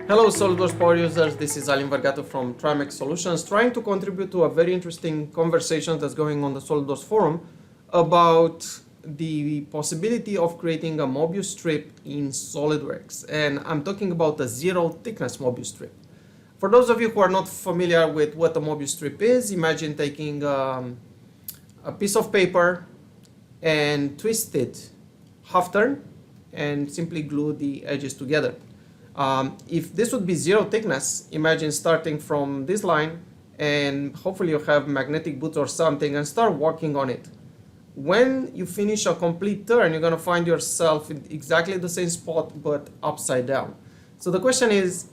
Hello SOLIDWORKS power users, this is Alin Vargato from Trimax Solutions, trying to contribute to a very interesting conversation that's going on the SOLIDWORKS forum about the possibility of creating a Mobius strip in SOLIDWORKS. And I'm talking about a zero thickness Mobius strip. For those of you who are not familiar with what a Mobius strip is, imagine taking a piece of paper and twist it half turn and simply glue the edges together. If this would be zero thickness, imagine starting from this line and hopefully you have magnetic boots or something and start walking on it. When you finish a complete turn, you're going to find yourself in exactly the same spot but upside down. So the question is,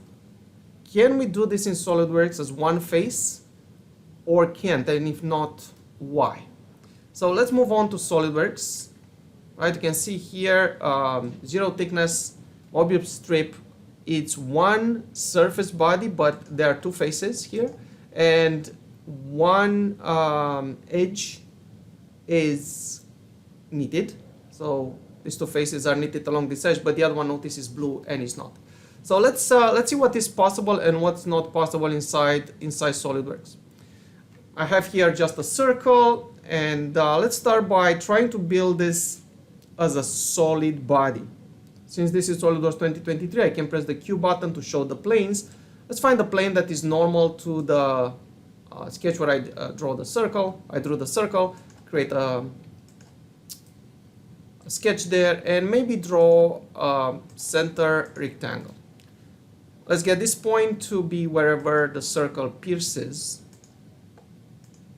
can we do this in SOLIDWORKS as one face or can't? And if not, why? So let's move on to SOLIDWORKS. Right, you can see here zero thickness Mobius strip. It's one surface body, but there are two faces here, and one edge is knitted. So these two faces are knitted along this edge, but the other one, notice, is blue and is not. So let's see what is possible and what's not possible inside SOLIDWORKS. I have here just a circle, and let's start by trying to build this as a solid body. Since this is SOLIDWORKS 2023, I can press the Q button to show the planes. Let's find the plane that is normal to the sketch where I draw the circle. I drew the circle, create a sketch there, and maybe draw a center rectangle. Let's get this point to be wherever the circle pierces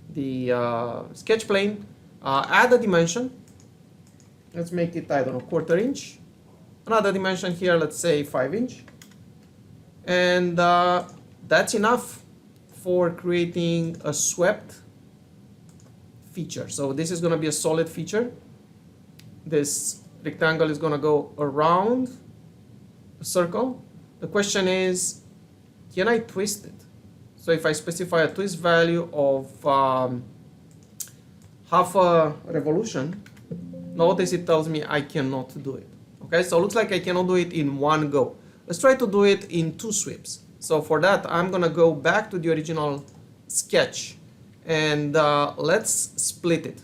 the sketch plane. Add a dimension. Let's make it, I don't know, 1/4 inch. Another dimension here, let's say 5 inch. And that's enough for creating a swept feature. So this is going to be a solid feature. This rectangle is going to go around the circle. The question is, can I twist it? So if I specify a twist value of half a revolution, notice it tells me I cannot do it. Okay, so it looks like I cannot do it in one go. Let's try to do it in 2 sweeps. So for that, I'm gonna go back to the original sketch and let's split it.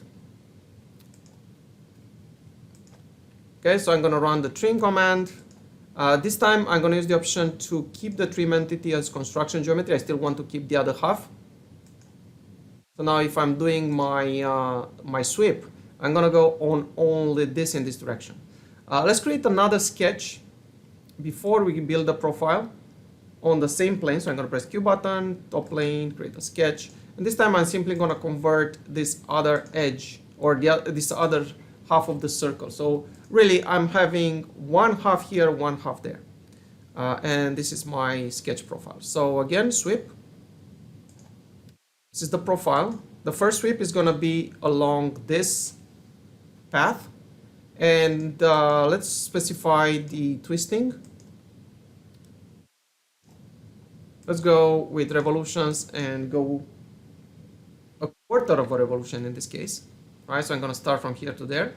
Okay, so I'm gonna run the trim command. This time I'm gonna use the option to keep the trim entity as construction geometry. I still want to keep the other half. So now if I'm doing my sweep, I'm gonna go on only this in this direction. Let's create another sketch before we build the profile on the same plane. So I'm going to press Q button, top plane, create a sketch. And this time I'm simply going to convert this other edge or this other half of the circle. So really I'm having one half here, one half there. And this is my sketch profile. So again, sweep. This is the profile. The first sweep is going to be along this path. And let's specify the twisting. Let's go with revolutions and go 1/4 of a revolution in this case. All right, so I'm going to start from here to there.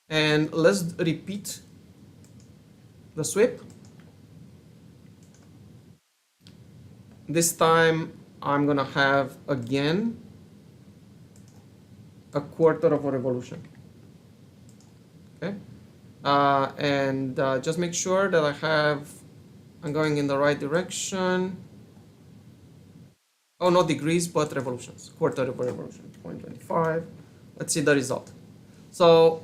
And let's repeat the sweep. This time I'm going to have again 1/4 of a revolution. Okay, and just make sure that I'm going in the right direction. Oh, not degrees, but revolutions. 1/4 of a revolution, 0.25. Let's see the result. So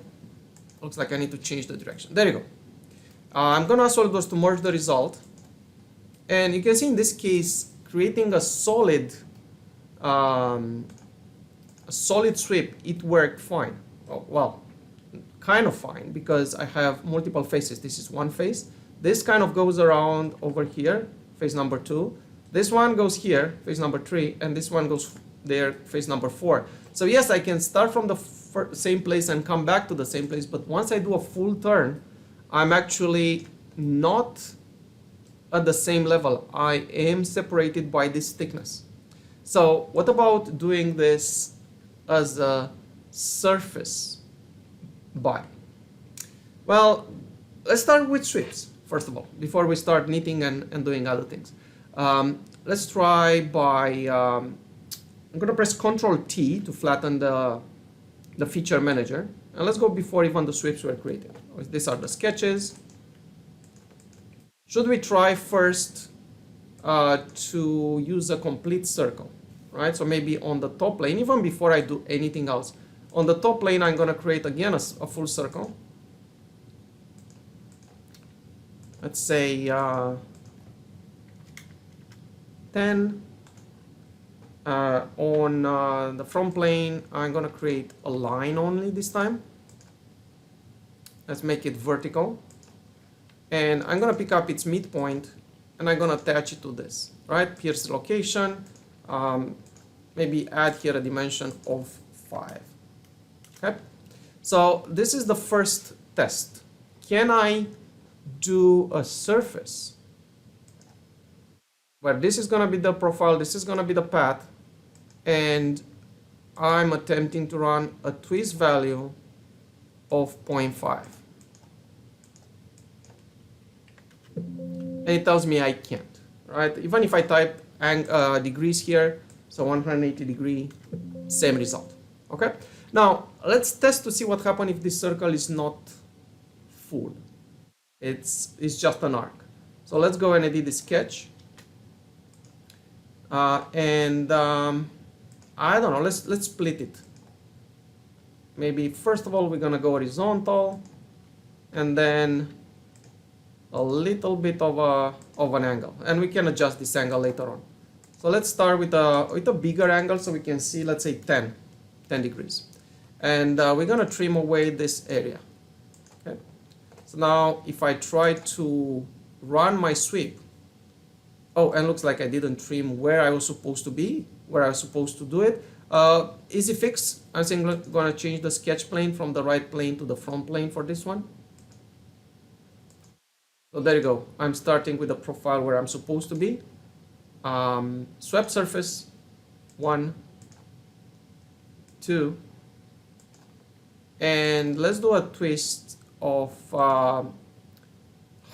looks like I need to change the direction. There you go. I'm gonna ask SOLIDWORKS to merge the result, and you can see in this case creating a solid sweep, it worked fine. Oh, well, kind of fine, because I have multiple faces. This is one face. This kind of goes around over here, face number 2. This one goes here, face number 3, and this one goes there, face number 4. So yes, I can start from the same place and come back to the same place, but once I do a full turn, I'm actually not at the same level. I am separated by this thickness. So what about doing this as a surface body? Well, let's start with sweeps. first of all, before we start knitting and doing other things. Let's try by, I'm going to press Ctrl T to flatten the feature manager. And let's go before even the sweeps were created. These are the sketches. Should we try first to use a complete circle, right? So maybe on the top plane, even before I do anything else, on the top plane, I'm going to create again a full circle. Let's say 10. On the front plane, I'm going to create a line only this time. Let's make it vertical. And I'm going to pick up its midpoint and I'm going to attach it to this, right? Pierce location. Maybe add here a dimension of 5. Okay. So this is the first test. Can I do a surface where this is going to be the profile, this is going to be the path, and I'm attempting to run a twist value of 0.5. And it tells me I can't, right? Even if I type degrees here, so 180 degree, same result, okay? Now, let's test to see what happens if this circle is not full. It's just an arc. So let's go and edit the sketch. I don't know, let's split it. Maybe first of all, we're gonna go horizontal, and then a little bit of an angle, and we can adjust this angle later on. So let's start with a bigger angle so we can see, let's say 10 degrees. And we're gonna trim away this area. Okay. So now if I try to run my sweep, oh, and looks like I didn't trim where I was supposed to be, where I was supposed to do it. Easy fix. I'm gonna change the sketch plane from the right plane to the front plane for this one. So there you go. I'm starting with the profile where I'm supposed to be. Swept surface, 1, 2, and let's do a twist of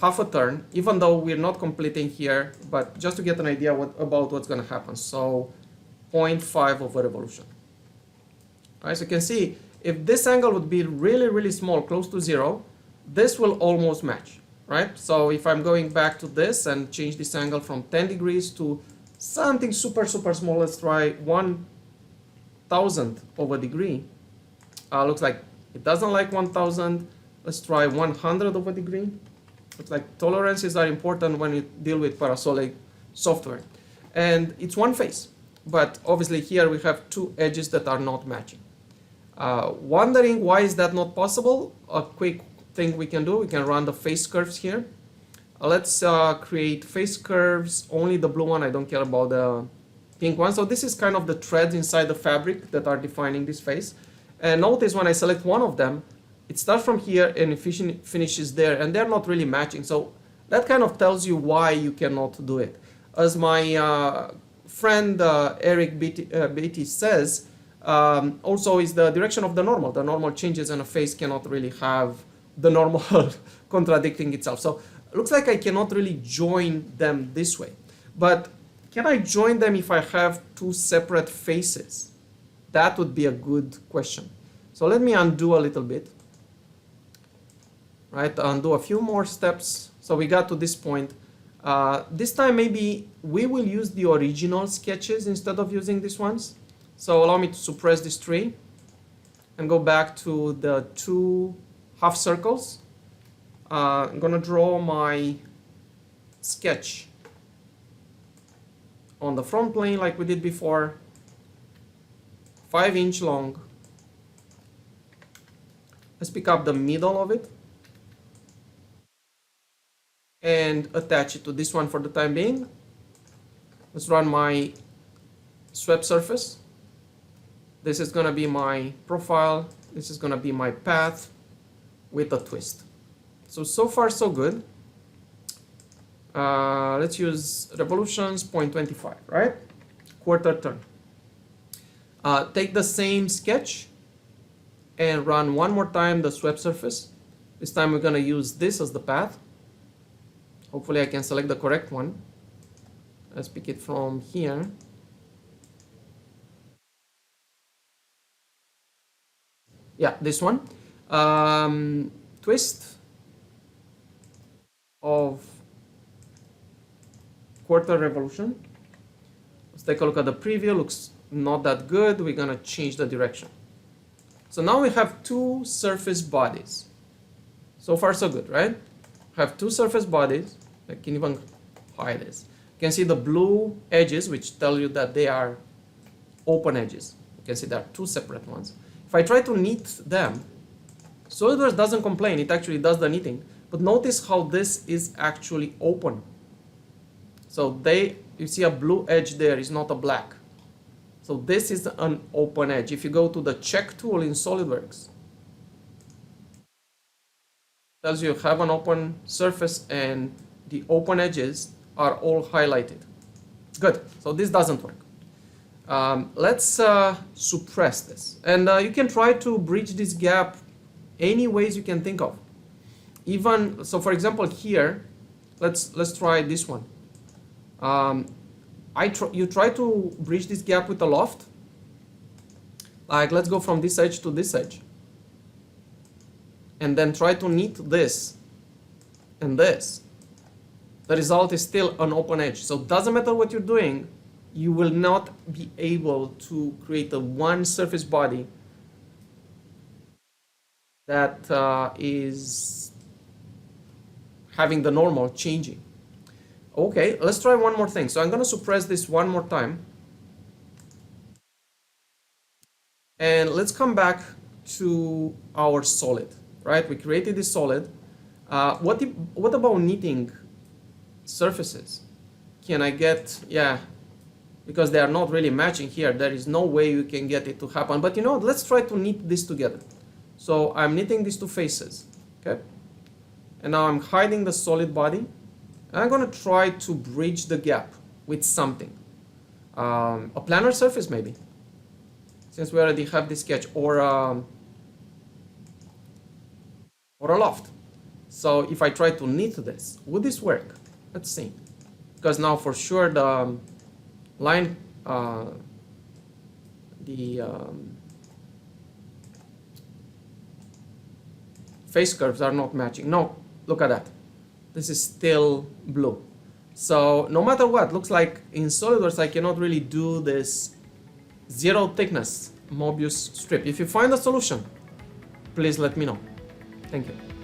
half a turn, even though we're not completing here, but just to get an idea about what's going to happen. So 0.5 of a revolution. All right, so you can see if this angle would be really, really small, close to 0, this will almost match, right? So if I'm going back to this and change this angle from 10 degrees to something super, super small, let's try 1,000th of a degree. Looks like it doesn't like 1,000. Let's try 100th of a degree. Looks like tolerances are important when you deal with parasolic software. And it's one face, but obviously here we have two edges that are not matching. Wondering why is that not possible? A quick thing we can do, we can run the face curves here. Let's create face curves, only the blue one, I don't care about the pink one. So this is kind of the threads inside the fabric that are defining this face. And notice when I select one of them, it starts from here and it finishes there, and they're not really matching. So that kind of tells you why you cannot do it. As my friend Eric Beatty says, also is the direction of the normal. The normal changes and a face cannot really have the normal contradicting itself. So it looks like I cannot really join them this way. But can I join them if I have two separate faces? That would be a good question. So let me undo a little bit. Right, undo a few more steps. So we got to this point. This time maybe we will use the original sketches instead of using these ones. So allow me to suppress this tree and go back to the two half circles. I'm gonna draw my sketch on the front plane like we did before, 5-inch long. Let's pick up the middle of it and attach it to this one for the time being. Let's run my swept surface. This is gonna be my profile. This is gonna be my path with a twist. So far so good. Let's use revolutions 0.25, right? Quarter turn. Take the same sketch and run one more time the swept surface. This time we're gonna use this as the path. Hopefully I can select the correct one. Let's pick it from here. Yeah, this one. Twist of quarter revolution. Let's take a look at the preview. Looks not that good. We're gonna change the direction. So now we have two surface bodies. So far so good, right? Have two surface bodies. I can even hide this. You can see the blue edges, which tell you that they are open edges. You can see there are two separate ones. If I try to knit them, SOLIDWORKS doesn't complain, it actually does the knitting. But notice how this is actually open. So you see a blue edge there, is not a black. So this is an open edge. If you go to the check tool in SOLIDWORKS, it tells you have an open surface and the open edges are all highlighted. Good, so this doesn't work. Let's suppress this. And you can try to bridge this gap any ways you can think of. Even, so for example here, let's try this one. You try to bridge this gap with a loft. Like, let's go from this edge to this edge. And then try to knit this and this. The result is still an open edge. So it doesn't matter what you're doing, you will not be able to create a one surface body that is having the normal changing. Okay, let's try one more thing. So I'm going to suppress this one more time. And let's come back to our solid, right? We created this solid. What about knitting surfaces? Can I get, yeah, because they are not really matching here, there is no way you can get it to happen. But you know what, let's try to knit this together. So I'm knitting these two faces, okay? And now I'm hiding the solid body. And I'm gonna try to bridge the gap with something. A planar surface maybe, since we already have this sketch, or a loft. So if I try to knit this, would this work? Let's see. Because now for sure the line, face curves are not matching. No, look at that. This is still blue. So no matter what, looks like in SOLIDWORKS I cannot really do this zero thickness Mobius strip. If you find a solution, please let me know. Thank you.